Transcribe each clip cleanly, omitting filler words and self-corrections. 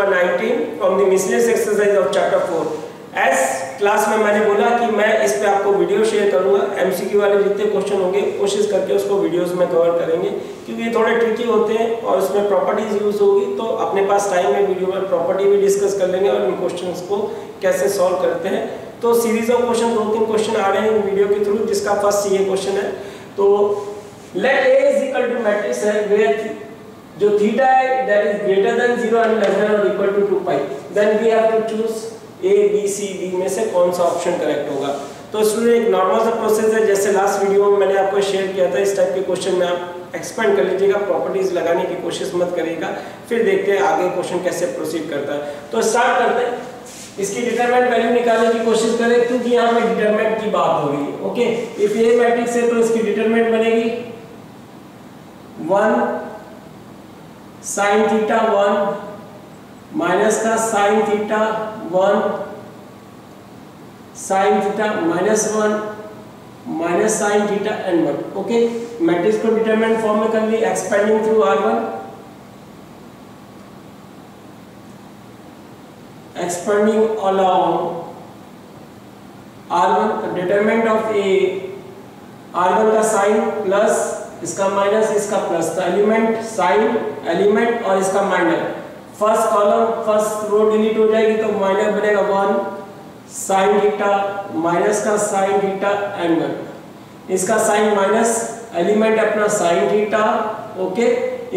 Number 19 from the miscellaneous exercise of chapter 4। S class में मैंने बोला कि मैं इस पे आपको वीडियो शेयर करूंगा, एमसीक्यू वाले जितने क्वेश्चन होंगे कोशिश करके उसको वीडियोस में कवर करेंगे, क्योंकि ये थोड़े ट्रिकी होते हैं और उसमें प्रॉपर्टीज यूज होगी, तो अपने पास टाइम है वीडियो में प्रॉपर्टी भी डिस्कस कर लेंगे और इन क्वेश्चंस को कैसे सॉल्व करते हैं। तो सीरीज ऑफ क्वेश्चन 2-3 क्वेश्चन आ रहे हैं वीडियो के थ्रू, जिसका फर्स्ट ये क्वेश्चन है। तो let A is equal to matrix है वेयर जो थीटा है that is greater than 0 and less than और equal to 2 pi, then we have to choose A B C D में से कौन सा ऑप्शन करेक्ट होगा। तो स्टूडेंट एक नॉर्मल सा प्रोसेस है, जैसे लास्ट वीडियो में मैंने आपको शेयर किया था, इस टाइप के क्वेश्चन में आप एक्सपेंड कर लीजिएगा, प्रॉपर्टीज लगाने की कोशिश मत करिएगा, फिर देखते हैं आगे क्वेश्चन कैसे प्रोसीड करता है। तो स्टार्ट करते हैं, इसकी डिटरमिनेंट वैल्यू निकालने की कोशिश करें, क्योंकि यहाँ पे डिटरमिनेंट की बात हो रही है। ओके, इफ ए मैट्रिक्स है तो इसकी डिटरमिनेंट बनेगी 1 sin थीटा 1 माइनस का sin theta 1 sin theta minus 1 minus sin theta and 1। Okay, matrix को डिटरमिनेंट फॉर्म में कर ली, expanding through R1, expanding along R1, determinant of A, R1 का साइन प्लस इसका माइनस इसका प्लस, तो एलिमेंट साइन एलिमेंट और इसका minus, first column first row delete हो जाएगी तो माइनस बनेगा 1 साइन थीटा माइनस का साइन थीटा एंड 1, इसका साइन माइनस एलिमेंट अपना साइन थीटा। ओके,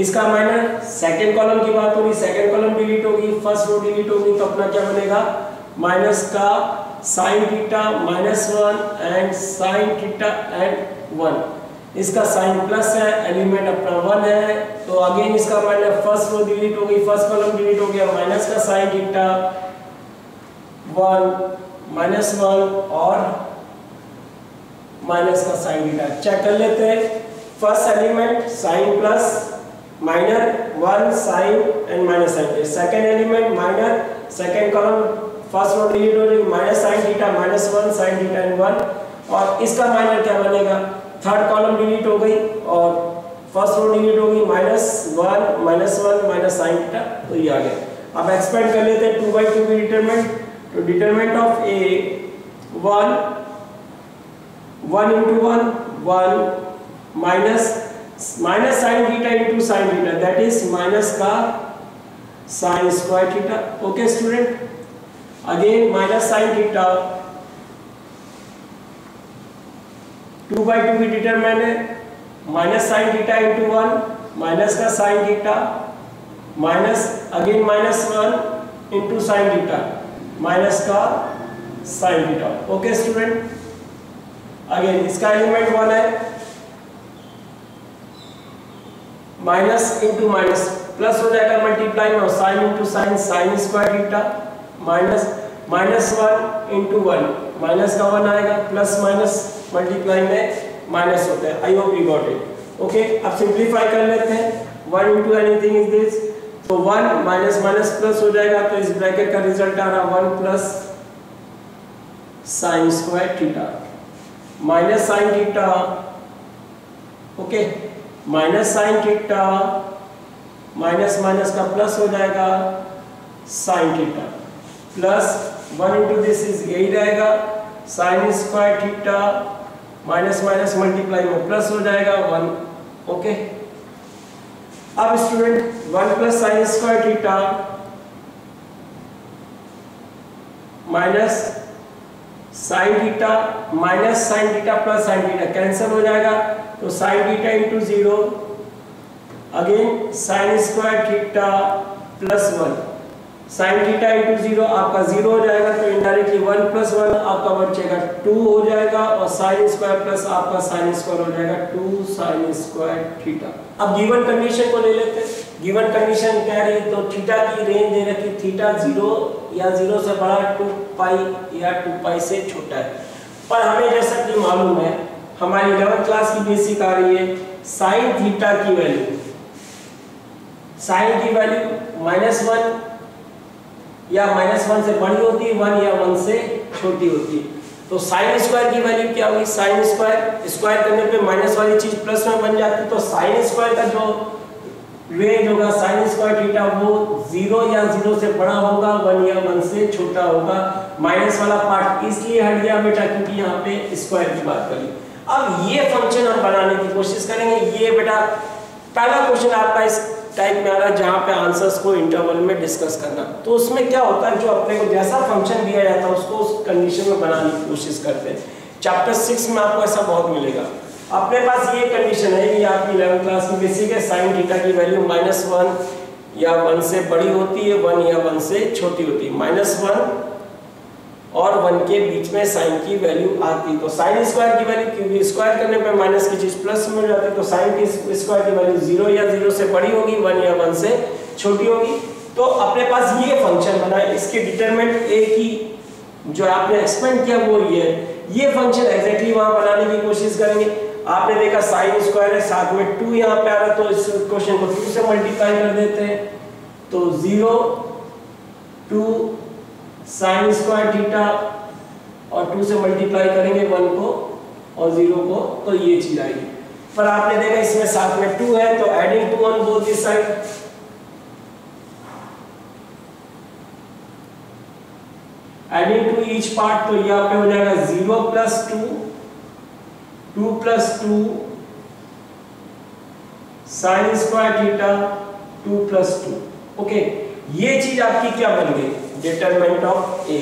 इसका माइनस सेकंड कॉलम की बात हो रही, सेकंड कॉलम डिलीट होगी, फर्स्ट रो डिलीट होगी, तो अपना क्या बनेगा माइनस का sine theta minus 1 and sign theta and 1, इसका साइन प्लस है एलिमेंट अपना 1 है, तो अगेन इसका माइनस फर्स्ट रो डिलीट होगी, फर्स्ट कॉलम डिलीट हो गया, माइनस का साइन थीटा 1 माइनस 1 और माइनस का साइन थीटा। चेक कर लेते हैं, first element sine plus minor 1 sine and minus sine, second element minor second column first row delete हो रही, minus sine theta minus 1 sine theta and 1, और इसका minor क्या बनेगा, थर्ड कॉलम डिलीट हो गई और फर्स्ट रो डिलीट हो गई, minus 1 minus 1 minus sine theta, तो ये आ गया। अब एक्सपेंड कर लेते हैं 2/2 की डिटरमिनेंट, तो determinant of A 1 into 1 minus sine theta into sine theta, that is minus का sine square theta. Okay student, again minus sine theta 2/2 की डिटरमिनेंट है, minus sine theta into 1 minus का sine theta minus again minus 1 into sine theta minus का sine theta. Okay student, again इसका element 1 है, minus into minus plus हो जाएगा multiply में, sine into sine sign square theta minus 1 into 1 minus का 1 आएगा, plus minus multiply में minus होता है। आई hope you got it. Okay, अब सिंप्लीफाई कर लेते हैं, 1 इंटू एनीथिंग इज दिस, तो 1 माइनस माइनस प्लस हो जाएगा, तो इस ब्रैकेट का रिजल्ट आ रहा 1 plus sign square theta minus sine theta. Okay, minus sine theta minus minus का प्लस हो जाएगा sine theta plus 1 into this is यही रहेगा sign square theta minus minus multiply में प्लस हो जाएगा 1। ओके, अब student 1 plus sign square theta minus sine theta minus sine theta plus sine theta cancel हो जाएगा, तो sign theta into 0 again sine square theta plus 1 sine theta into 0 आपका 0 हो जाएगा, तो इनडायरेक्टली 1 प्लस 1 आपका बचेगा 2 हो जाएगा, और साइन स्क्वायर प्लस आपका साइन स्क्वायर हो जाएगा 2 साइन स्क्वायर थीटा। अब गिवन कंडीशन को ले लेते हैं, गिवन कंडीशन कह रही है तो थीटा की रेंज दे रखी, थीटा 0 या 0 से बड़ा 2 पाई या 2 पाई से छोटा है, पर हमें जैसा कि मालूम है हमारी 11th क्लास की बेसिक आ रही है, साइन थीटा की वैल्यू, साइन की वैल्यू -1 या -1 से बड़ी होती है, 1 या 1 से छोटी होती है, तो साइन स्क्वायर की वैल्यू क्या हुई, साइन स्क्वायर स्क्वायर करने पे माइनस वाली चीज प्लस में बन जाती है, तो साइन स्क्वायर का जो रेंज होगा साइन स्क्वायर थीटा वो 0 या 0 से बड़ा होगा, 1 या 1 से छोटा होगा। माइनस वाला पार्ट इसलिए हट गया बेटा क्योंकि यहाँ पे स्क्वायर की बात करी। अब ये फंक्शन हम बनाने की कोशिश करेंगे। ये बेटा पहला क्वेश्चन आपका इस टाइप में आ रहा है जहाँ पे आंसर्स को इंटरवल में डिस्कस करना। तो उसमें क्या होता है, जो अपने को जैसा फंक्शन दिया जाता है उसको उस कंडीशन में बनाने की कोशिश करते हैं। चैप्टर 6 में आपको ऐसा बहुत मिलेगा। अपने पास ये कंडीशन है कि आपकी 11th क्लास में बेसिक है, साइन थीटा की वैल्यू -1 या 1 से बड़ी होती है, 1 या 1 से छोटी होती है। -1 और 1 के बीच में साइन की वैल्यू आती। तो साइन स्क्वायर की वैल्यू, क्योंकि स्क्वायर करने पे माइनस की चीज प्लस में हो जाती है, तो साइन की स्क्वायर की वैल्यू 0 या 0 से बड़ी होगी, 1 या 1 से छोटी होगी। तो अपने पास ये फंक्शन बना है, इसके डिटरमिनेंट a की जो आपने एक्सपेंड किया वो ये है। ये फंक्शन एग्जैक्टली वहां बनाने की कोशिश करेंगे। आपने देखा साइन स्क्वायर है, साथ में 2 यहाँ पे आ रहा, तो इस क्वेश्चन को 2 से मल्टीप्लाई कर देते हैं। तो 0 2 साइन स्क्वायर थीटा और 2 से मल्टीप्लाई करेंगे 1 को और 0 को, तो ये चीज आएगी। पर आपने देखा इसमें साथ में 2 है, तो adding 2 on both this side, adding to each part, तो यहाँ पे हो जाएगा 0 + 2 2 + 2 साइन स्क्वायर थीटा 2 + 2। ओके, ये चीज आपकी क्या बन गई, डिटरमिनेंट ऑफ a।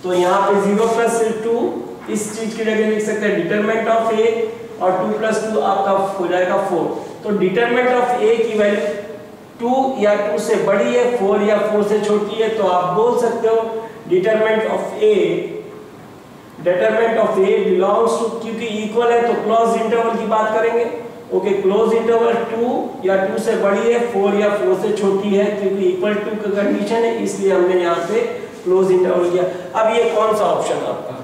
तो यहाँ पे 0 + 2 इस चीज की जगह लिख सकते हैं डिटरमिनेंट ऑफ a, और 2 + 2 आपका हो जाएगा 4। तो डिटरमिनेंट ऑफ a की वैल्यू 2 या 2 से बड़ी है, 4 या 4 से छोटी है, तो आप बोल सकते हो determinant of a belongs to, क्योंकि इक्वल है तो क्लोज इंटरवल की बात करेंगे। ओके, क्लोज इंटरवल 2 या 2 से बड़ी है, 4 या 4 से छोटी है, क्योंकि इक्वल टू का कंडीशन है, इसलिए हमने यहाँ पे क्लोज इंटरवल किया। अब ये कौन सा ऑप्शन आपका,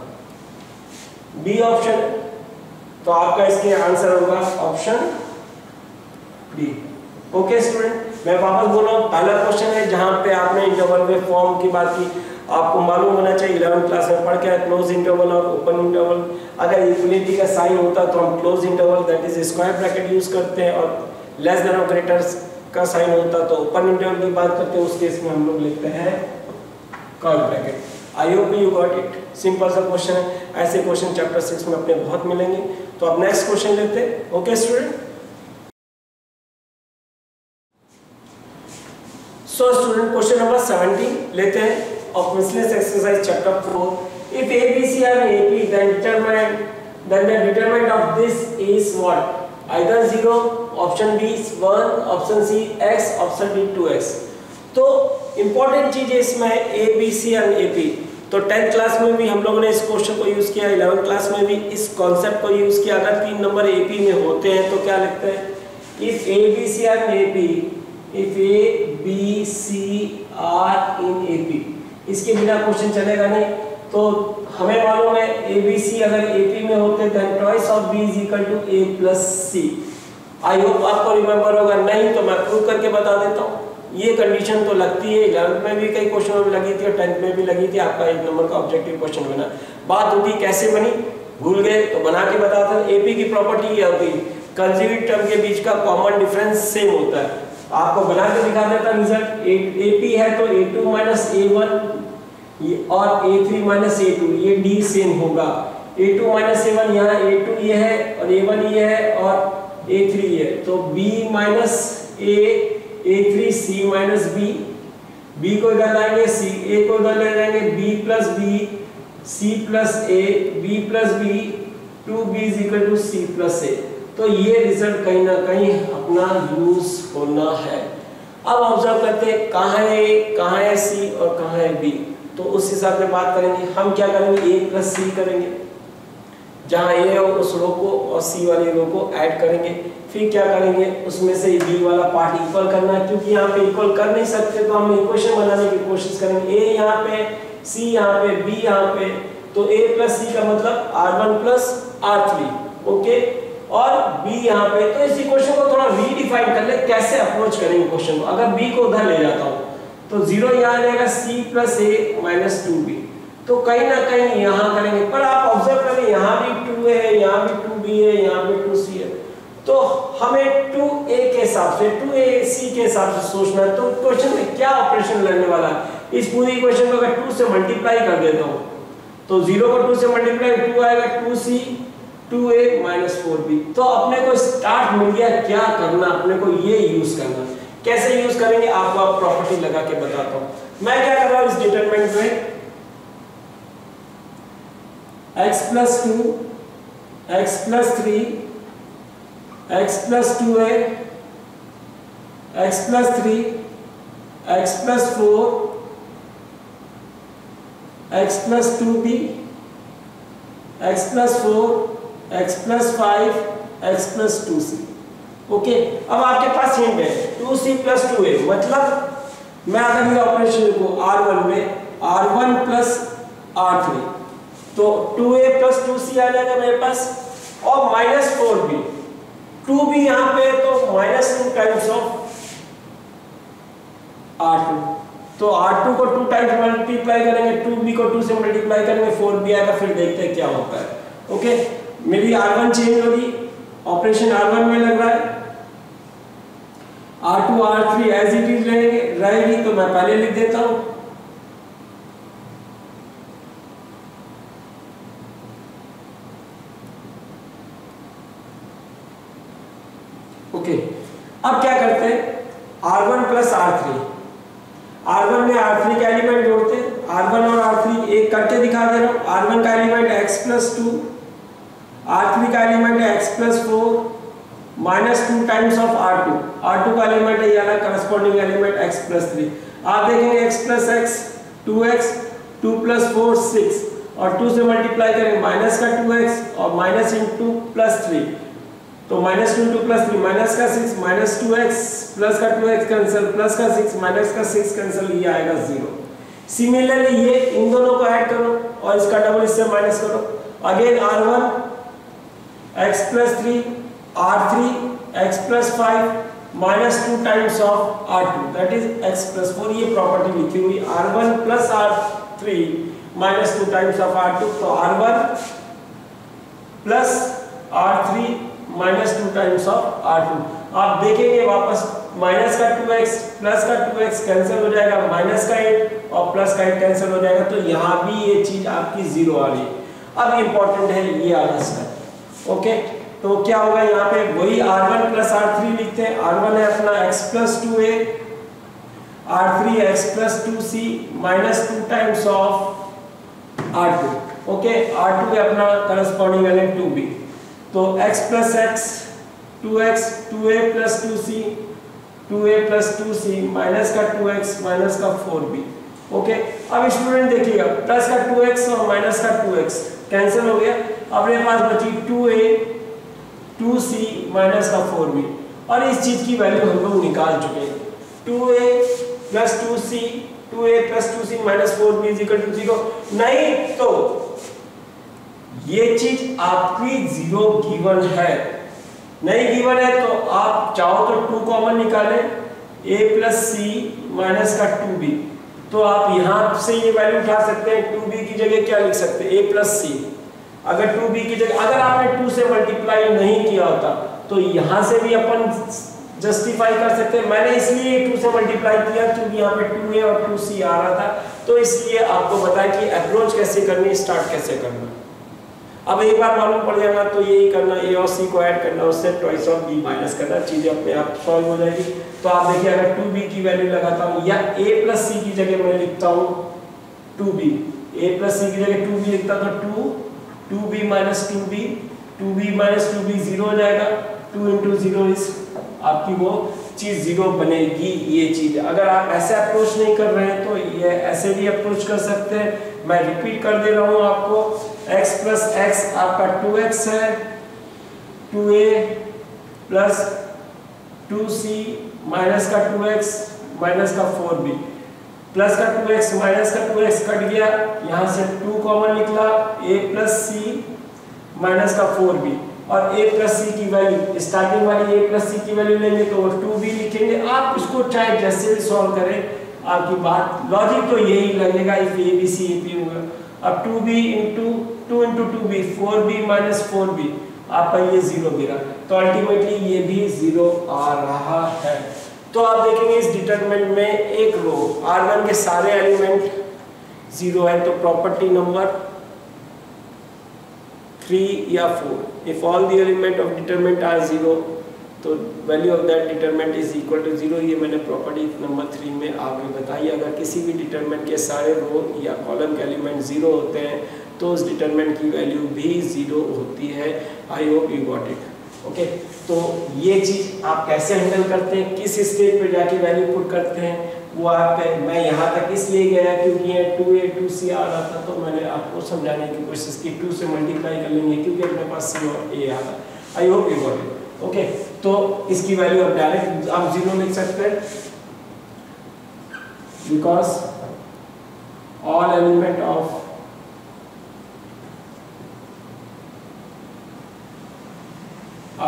बी ऑप्शन, तो आपका इसके आंसर होगा ऑप्शन बी। ओके स्टूडेंट, मैं वापस बोल रहा हूँ, पहला क्वेश्चन है जहाँ पे आपने इंटरवल में फॉर्म की बात की। आपको मालूम होना चाहिए 11th क्लास में पढ़ के क्लोज इंटरवल और ओपन इंटरवल। अगर इक्वलिटी का साइन होता तो हम close interval that is square bracket use करते हैं, और लेस देन और ग्रेटर का साइन होता तो ओपन इंटरवल की बात करते हैं, उस केस में हम लोग लिखते हैं curly bracket. I hope you got it, simple सा क्वेश्चन है। ऐसे क्वेश्चन चैप्टर 6 में अपने बहुत मिलेंगे। तो अब नेक्स्ट क्वेश्चन लेते हैं। ओके स्टूडेंट, सो स्टूडेंट क्वेश्चन नंबर 17 लेते हैं of miscellaneous exercise chapter 4. If a b c are AP, then the determinant of this is what? Either 0, option B is 1, option C x, option D 2x. तो important चीज है इसमें a b c और AP। तो 10th class में भी हम लोगों ने इस क्वेश्चन को यूज किया, 11th क्लास में भी इस कॉन्सेप्ट को यूज किया। अगर 3 नंबर AP में होते हैं तो क्या लिखते हैं, if a b c are AP, if a b c are in AP, इसके बिना क्वेश्चन चलेगा नहीं। तो हमें मालूम है ABC अगर AP में होते तो twice of B is equal to A + C। I hope आपको रिमेंबर होगा, नहीं तो मैं प्रूव करके बता देता हूँ। ये कंडीशन तो लगती है, 11th में भी कई क्वेश्चनों में लगी थी और 10th में भी लगी थी। आपका 1 नंबर का ऑब्जेक्टिव क्वेश्चन बना, बात होती कैसे बनी भूल गए तो बना के बताते हैं। AP की प्रॉपर्टी ये होती है कंजुगेट टर्म के बीच का कॉमन डिफरेंस सेम होता है। आपको बना के दिखा देता रिजल्ट। AP है तो A2 - A1 और A3 - A2, ये D सेम होगा। A2 - A1 यहाँ A2 ये है और A1 ये है और A3 ये है, तो B - A, A3 C - B, B को इधर लाएंगे, C A को इधर ले जाएंगे, B + B, C + A, B + B, 2B = C + A। तो ये रिजल्ट कहीं ना कहीं अपना यूज होना है। अब ऑब्जर्व करते हैं कहाँ है A, कहाँ है C और कहाँ है B। तो उस हिसाब से बात करेंगे। हम क्या करेंगे, A + C करेंगे, जहाँ A है उस रो को और C वाली रो को ऐड करेंगे। फिर क्या करेंगे, उसमें से B वाला पार्ट इक्वल करना है, क्योंकि यहाँ पे इक्वल कर नहीं सकते तो हम इक्वेशन बनाने की कोशिश करेंगे। A यहाँ पे, C यहाँ पे, B यहाँ पे, तो A + C का मतलब R1 + R3। ओके, और B यहाँ पे। तो इस इक्वेशन को थोड़ा रीडिफाइन कर ले, कैसे अप्रोच करेंगे क्वेश्चन को। अगर B को उधर ले जाता हूँ तो 0 यहाँ आ जाएगा, C + A - 2B। तो कहीं ना कहीं यहाँ करेंगे, पर आप ऑब्जर्व करें यहाँ भी 2 है, यहाँ भी 2B है, यहाँ भी 2C है। तो हमें 2a के हिसाब से 2ac के हिसाब से सोचना है। तो क्वेश्चन में क्या ऑपरेशन लगने वाला है, इस पूरी इक्वेशन को अगर 2 से मल्टीप्लाई कर देता हूं तो 0 को 2 से मल्टीप्लाई 2 आएगा 2c 2a - 4b। तो अपने को स्टार्ट मिल गया, क्या करना अपने को ये यूज करना। कैसे यूज करेंगे आपको आप प्रॉपर्टी लगा के बताता हूं। मैं क्या कर रहा हूं इस डिटरमिनेंट में x + 2 x + 3 x + 2a x + 3 x + 4 x + 2b x + 4 x + 5 x + 2c। Okay, अब आपके पास हिंट है 2c + 2a, मतलब मैं अगर ये ऑपरेशन को r1 में r1 + r3 तो 2a + 2c आ जाएगा मेरे पास, और -4b 2b यहां पे तो -2 टाइम्स ऑफ r2, तो r2 को 2 टाइम्स मल्टीप्लाई करेंगे, 2b को 2 से मल्टीप्लाई करेंगे, 4b आएगा, फिर देखते हैं क्या होता है। ओके, मेरी r1 चेंज होगी, ऑपरेशन r1 में लग रहा है, r2 r3 as it is रहेगी, तो मैं पहले लिख देता हूं ओके। अब क्या करते हैं r1 + r3, r1 में r3 का एलिमेंट जोड़ते हैं, r1 और r3 एक करके दिखा दे रहा हूं। r1 का एलिमेंट x + 2, r3 का एलिमेंट है x + 4 -2 टाइम्स ऑफ r2 का एलिमेंट है ये वाला करस्पॉन्डिंग एलिमेंट x + 3। आप देखेंगे x + x 2x 2 + 4 6, और 2 से मल्टीप्लाई करेंगे माइनस का 2x और माइनस इंटू प्लस 3, तो -2 × +3 माइनस का 6 -2x प्लस का 2x कैंसिल, प्लस का 6 माइनस का 6 कैंसिल, ये आएगा 0। सिमिलरली ये इन दोनों को ऐड करो और इसका डबल इससे माइनस करो, again r1 x + 3 r3 x + 5 -2 times of r2 that is x + 4। ये प्रॉपर्टी लिखी हुई r1 + r3 -2 times of r2, तो r1 + r3 -2 times of r2। आप देखेंगे वापस माइनस का 2x प्लस का 2x कैंसिल हो जाएगा, माइनस का 8 और प्लस का 8 कैंसिल हो जाएगा, तो यहाँ भी ये चीज आपकी 0 आ रही है। अब इंपॉर्टेंट है ये वाला स्टेप। ओके, तो क्या होगा यहाँ पे वही r1 + r3 लिखते हैं। r1 है अपना x + 2a, r3 x + 2c -2 times of r2। Okay, r2 है अपना करस्पॉन्डिंग एलिमेंट 2b, तो x + x 2x 2a + 2c 2a + 2c minus का 2x माइनस का 4b। ओके, अब स्टूडेंट देखिएगा प्लस का 2x और माइनस का 2x कैंसिल हो गया, अब मेरे पास बची 2a 2c माइनस का 4b, और इस चीज की वैल्यू हम लोग निकाल चुके हैं। 2a + 2c 2a + 2c - 4b = 0। नहीं तो ये चीज आपकी 0 गिवन है, नहीं गिवन है तो आप चाहो तो 2 कॉमन निकालें, a + c माइनस का 2b, तो आप यहां से ये वैल्यू उठा सकते हैं। 2b की जगह क्या लिख सकते हैं, a + c। अगर 2b की जगह अगर आपने 2 से मल्टीप्लाई नहीं किया होता तो यहां से भी अपन जस्टिफाई कर सकते हैं। मैंने इसलिए 2 से मल्टीप्लाई किया क्योंकि यहाँ पे 2a और 2c आ रहा था, तो इसलिए आपको बताया कि अप्रोच कैसे करनी, स्टार्ट कैसे करना। अब एक बार मालूम पड़ जाएगा तो यही करना, a और c को ऐड करना, उससे ट्वाइस ऑफ b माइनस करना, चीजें अपने आप सॉल्व हो जाएगी। तो आप देखिए अगर 2b की वैल्यू लगाता हूँ या a + c की जगह मैं लिखता हूँ 2b, a + c की जगह 2b लिखता तो 2b - 2b 2b - 2b 0 हो जाएगा, 2 × 0 इज आपकी वो चीज 0 बनेगी। ये चीज अगर आप ऐसे अप्रोच नहीं कर रहे हैं तो ये ऐसे भी अप्रोच कर सकते हैं। मैं रिपीट कर दे रहा हूँ आपको, x + x आपका 2x है, 2a + 2c माइनस का 2x माइनस का 4b, प्लस का 2x माइनस का 2x कट गया, यहाँ से 2 कॉमन निकला, a + c माइनस का 4b, और a + c की वैल्यू स्टार्टिंग वाली a + c की वैल्यू लेंगे तो 2b लिखेंगे। आप इसको चाहे जैसे भी सॉल्व करें, आपकी बात लॉजिक तो यही लगेगा, if a b c a p होगा। अब 2b × 2 × 2b 4b - 4b, आपका ये 0 गिरा, तो अल्टीमेटली ये भी 0 आ रहा है। तो आप देखेंगे इस डिटरमिनेंट में एक रो R1 के सारे एलिमेंट 0 है, तो प्रॉपर्टी नंबर 3 या 4, if all the element of determinant are 0 तो value of that determinant is equal to 0। ये मैंने प्रॉपर्टी नंबर 3 में आपने बताई। अगर किसी भी डिटरमिनेंट के सारे रो या कॉलम के एलिमेंट 0 होते हैं तो उस डिटरमिनेंट की वैल्यू भी 0 होती है। आई hope you got it. Okay, तो ये चीज आप कैसे हैंडल करते हैं, किस स्टेज पे जाके वैल्यू पुट करते हैं, वो आप मैं यहाँ तक इसलिए गया क्योंकि ये 2a 2c आ रहा था, तो मैंने आपको समझाने की कोशिश की। 2 से मल्टीप्लाई कर लेंगे क्योंकि अपने पास c और a आ रहा। आई hope you got it. Okay, तो इसकी वैल्यू आप डायरेक्ट आप 0 लिख सकते हैं, because all element of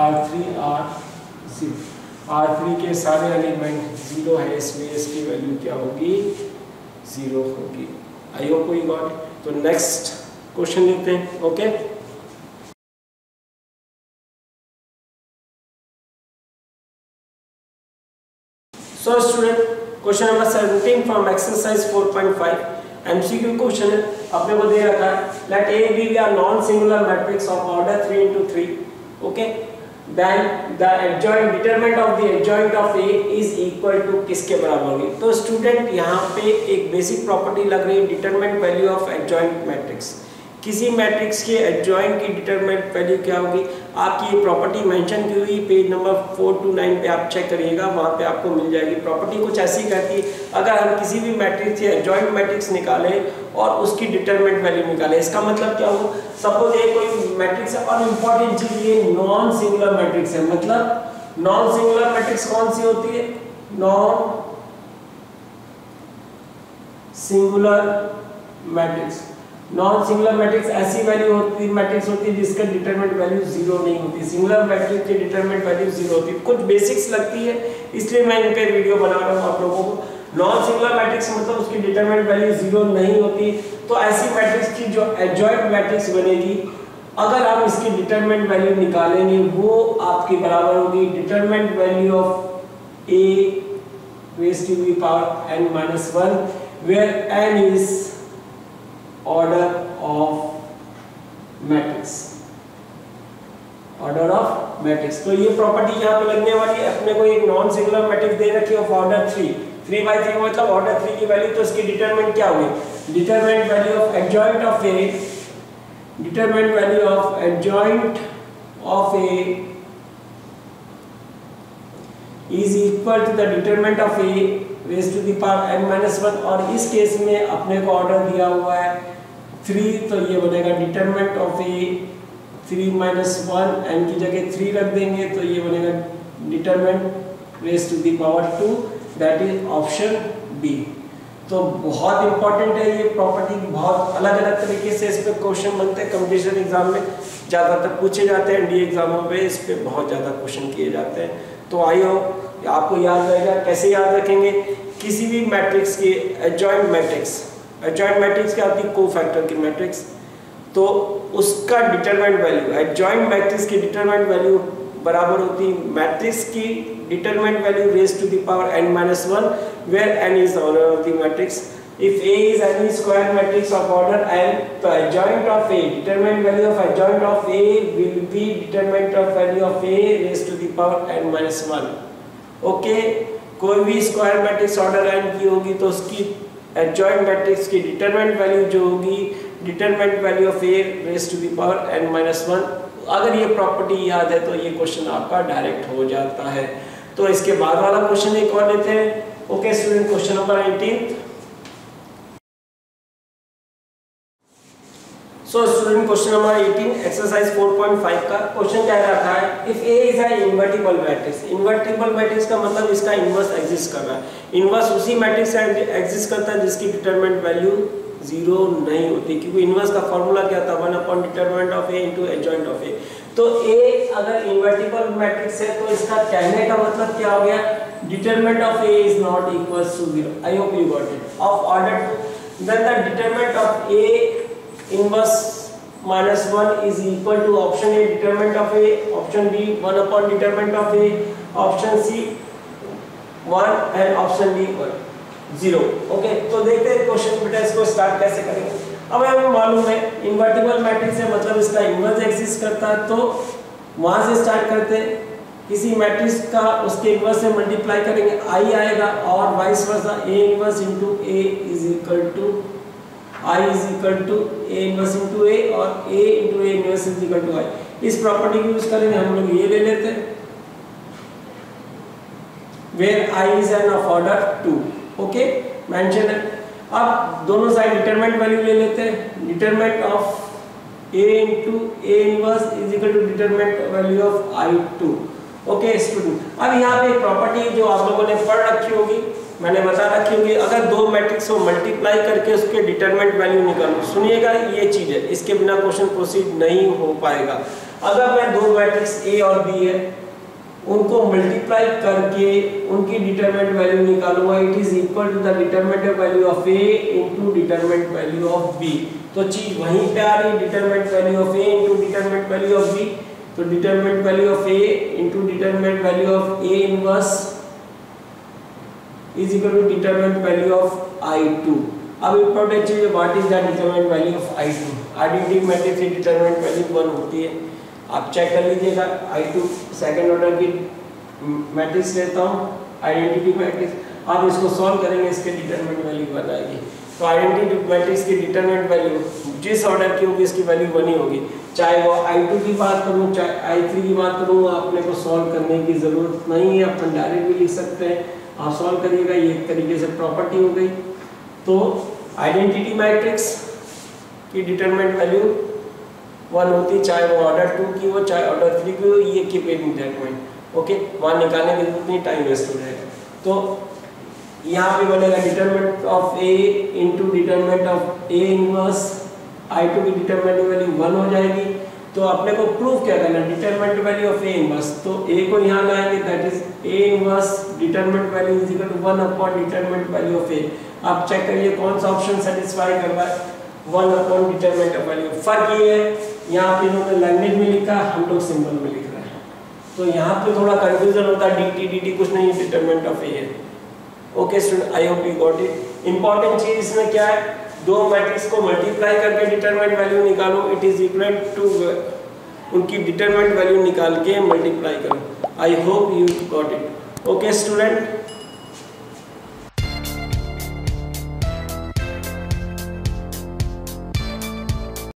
R3 are 0, R3 के सारे एलिमेंट 0 है, इसलिए इसकी वैल्यू क्या होगी, 0 होगी। I hope you got. तो नेक्स्ट क्वेश्चन लेते हैं। Okay, so student, question number 17 from exercise 4.5 MCQ question है। अपने को दे रखा है let A be a non singular matrix of order 3 into 3। Okay, then the adjoint determinant of the adjoint of A is equal to किसके बराबर होगी। तो स्टूडेंट यहाँ पे एक बेसिक प्रॉपर्टी लग रही है, determinant value of adjoint matrix. किसी मैट्रिक्स के एडजॉइंट की डिटरमिनेंट वैल्यू क्या होगी, आपकी ये प्रॉपर्टी मेंशन की हुई पेज नंबर 4 to 9 पे आप चेक करिएगा, वहाँ पे आपको मिल जाएगी। प्रॉपर्टी कुछ ऐसी कहती है, अगर हम किसी भी मैट्रिक्स या एडजॉइंट मैट्रिक्स निकालें और उसकी डिटरमिनेंट वैल्यू निकालें, इसका मतलब क्या हो, सपोज ये कोई मैट्रिक्स है और इम्पोर्टेंट चीज ये नॉन सिंगुलर मैट्रिक्स है। मतलब नॉन सिंगुलर मैट्रिक्स कौन सी होती है, non singular matrix. Non singular matrix ऐसी वैल्यू होती है, मैट्रिक्स होती है जिसका डिटरमिनेंट वैल्यू 0 नहीं होती। सिंगुलर मैट्रिक्स की डिटरमिनेंट वैल्यू 0 होती है। कुछ बेसिक्स लगती है, इसलिए मैं इन पे वीडियो बना रहा हूँ आप लोगों को। नॉन सिंगुलर मैट्रिक्स मतलब उसकी डिटरमिनेंट वैल्यू 0 नहीं होती। तो ऐसी मैट्रिक्स की जो एडजॉइंट मैट्रिक्स बनेगी, अगर हम इसकी डिटरमिनेंट वैल्यू निकालेंगे वो आपकी बराबर होगी determinant value of a raised to the power n minus 1, where n is order of matrix, order of matrix। तो ये प्रॉपर्टी यहाँ पे लगने वाली है। अपने को एक नॉन सिंगुलर मैट्रिक्स दे रखी है ऑफ ऑर्डर 3 by 3 मतलब ऑर्डर 3 की वैल्यू, तो इसकी डिटरमिनेंट क्या होगी, determinant value of adjoint of A, determinant value of adjoint of A is equal to the determinant of a raised to the power n minus 1। और इस case में अपने को ऑर्डर दिया हुआ है 3, तो ये बनेगा determinant of A 3 minus 1, n की जगह 3 रख देंगे तो ये बनेगा determinant raised to the power 2, that is option B. तो बहुत इंपॉर्टेंट है ये प्रॉपर्टी, बहुत अलग अलग तरीके से इस पे क्वेश्चन बनते हैं। कंपटीशन एग्जाम में ज़्यादातर पूछे जाते हैं, एनडीए एग्जामों पे इस पे बहुत ज़्यादा क्वेश्चन किए जाते हैं। तो आई होप आपको याद रहेगा। कैसे याद रखेंगे, किसी भी मैट्रिक्स की एडजॉइंट मैट्रिक्स, एडजॉइंट मैट्रिक्स क्या होती है, कोफैक्टर की मैट्रिक्स, तो उसका डिटरमिनेंट वैल्यू, एडजॉइंट मैट्रिक्स की डिटरमिनेंट वैल्यू बराबर होती है मैट्रिक्स की determinant value raised to the power n minus 1, where n is the order of the matrix। If A is any square matrix of order n, तो adjoint of A, determinant value of adjoint of A will be determinant of value of A raised to the power n minus 1। Okay, कोई भी square matrix order n की होगी तो उसकी adjoint matrix की determinant value जो होगी determinant value of A raised to the power n minus 1। अगर ये प्रॉपर्टी याद है तो ये क्वेश्चन आपका डायरेक्ट हो जाता है। तो इसके बाद वाला क्वेश्चन एक और लेते हैं। Okay student, question number 18। सो स्टूडेंट, क्वेश्चन नंबर 18 एक्सरसाइज 4.5 का क्वेश्चन कह रखा है if A is a invertible matrix. Invertible matrix का मतलब इसका इनवर्स एग्जिस्ट कर रहा है। इनवर्स उसी मैट्रिक्स से एग्जिस्ट करता है जिसकी डिटरमिनेंट वैल्यू 0 नहीं होती, क्योंकि इनवर्स का फॉर्मूला क्या था, 1 upon determinant of A into adjoint of A। तो A अगर इन्वर्टिबल मैट्रिक्स है तो इसका कहने का मतलब क्या हो गया, determinant of A is not equals to 0। I hope you got it. Of order 2, then the determinant of A inverse -1 is equal to option A determinant of A, option B 1 upon determinant of A, option C 1 and option D 0। Okay, तो देखते हैं question बेटा इसको start कैसे करेंगे। अब हमें मालूम है इन्वर्टिबल मैट्रिक्स है, मतलब इसका इन्वर्स एग्जिस्ट करता है, तो वहां से स्टार्ट करते हैं। किसी मैट्रिक्स का उसके इन्वर्स से मल्टीप्लाई करेंगे, आई आएगा, और vice versa A inverse into A is equal to I is equal to A inverse into A, और A into A inverse is equal to I. इस प्रॉपर्टी को यूज करेंगे, हम लोग ये ले लेते हैं where I is n of order 2। Okay, mention है। अब दोनों साइड डिटरमिनेंट वैल्यू ले लेते हैं। Determinant of a into a inverse is equal to determinant value of I2। Okay student, अब यहाँ पे एक प्रॉपर्टी जो आप लोगों ने पढ़ रखी होगी, मैंने बता रखी होगी, अगर दो मैट्रिक्स को मल्टीप्लाई करके उसके डिटरमिनेंट वैल्यू निकालो। सुनिएगा, ये चीज है, इसके बिना क्वेश्चन प्रोसीड नहीं हो पाएगा। अगर मैं दो मैट्रिक्स A और B है, उनको मल्टीप्लाई करके उनकी डिटरमिनेंट वैल्यू निकालूंगा, it is equal to the determinant value of A into determinant value of B। तो चीज वहीं पे आ रही है, determinant value of A into determinant value of B। तो determinant value of A into determinant value of A inverse is equal to determinant value of I2। अब important चीज है, what is the determinant value of I2। Identity matrix की determinant value 1 होती है, आप check कर लीजिएगा। I2 सेकंड ऑर्डर की मैट्रिक्स लेता हूँ, आइडेंटिटी मैट्रिक्स। आप इसको सॉल्व करेंगे, इसके डिटरमिनेंट वैल्यू 1 आएगी। तो आइडेंटिटी मैट्रिक्स की डिटरमिनेंट वैल्यू जिस ऑर्डर की होगी इसकी वैल्यू 1 ही होगी, चाहे वो I2 की बात करूँ चाहे I3 की बात करूँ। अपने को सॉल्व करने की जरूरत नहीं है, अपन डायरेक्ट भी लिख सकते हैं, आप सॉल्व करिएगा। ये एक तरीके से प्रॉपर्टी हो गई। तो आइडेंटिटी मैट्रिक्स की डिटरमिनेंट वैल्यू 1 होती, चाहे वो ऑर्डर 2 की हो चाहे ऑर्डर 3 की हो, ये keep it in that mind. Okay, वहाँ निकालने की जरूरत नहीं, टाइम वेस्ट हो जाएगा। तो यहाँ पे बनेगा determinant of A into determinant of A inverse I2 की डिटरमिनेंट वैल्यू 1 हो जाएगी। तो अपने को प्रूफ क्या करना है, determinant value of A inverse. तो A को यहाँ लाएंगे, that is A inverse determinant value is equal to 1 upon determinant value of A। आप चेक करिए कौन सा ऑप्शन सेटिस्फाई कर रहा है, 1 अपॉन डिटरमिनेंट वैल्यू। फर्क ये है, यहाँ पे इन्होंने लैंग्वेज में लिखा, हम लोग सिंबल में लिख रहे हैं, तो यहाँ पे थोड़ा कंफ्यूजन होता है। dt कुछ नहीं, डिटरमिनेंट ऑफ A है। Okay student, I hope you got it. Important चीज इसमें क्या है, दो मैट्रिक्स को मल्टीप्लाई करके डिटरमिनेंट वैल्यू निकालो, इट इज इक्वल टू उनकी डिटरमिनेंट वैल्यू निकाल के मल्टीप्लाई करो। आई hope you got it. Okay student.